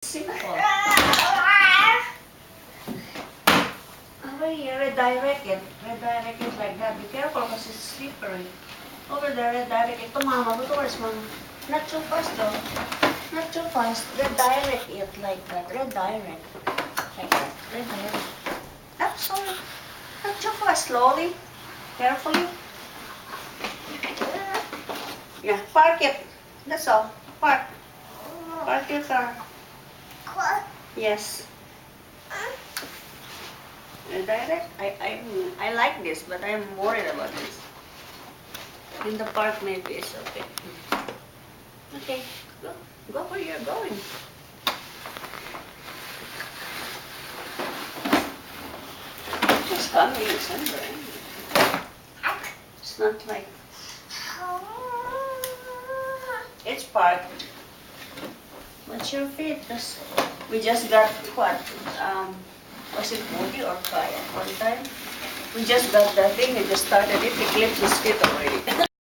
Simple. Over here, redirect it. Redirect it like that. Be careful because it's slippery. Over there, redirect it. To mama, go towards mama. Not too fast though. Not too fast. Redirect it like that. Redirect. Like that. Redirect. Ah, sorry. Not too fast. Slowly. Carefully. Yeah, park it. That's all. Park. Park your car. Yes. Direct. I like this, but I'm worried about this. In the park, maybe it's okay. Okay, go. Go where you're going. It's coming in somewhere. It's not like it's parked. What's your feet? We just got what? Was it Woody or Kaya one time? We just got that thing, we just started it, we clipped his feet already.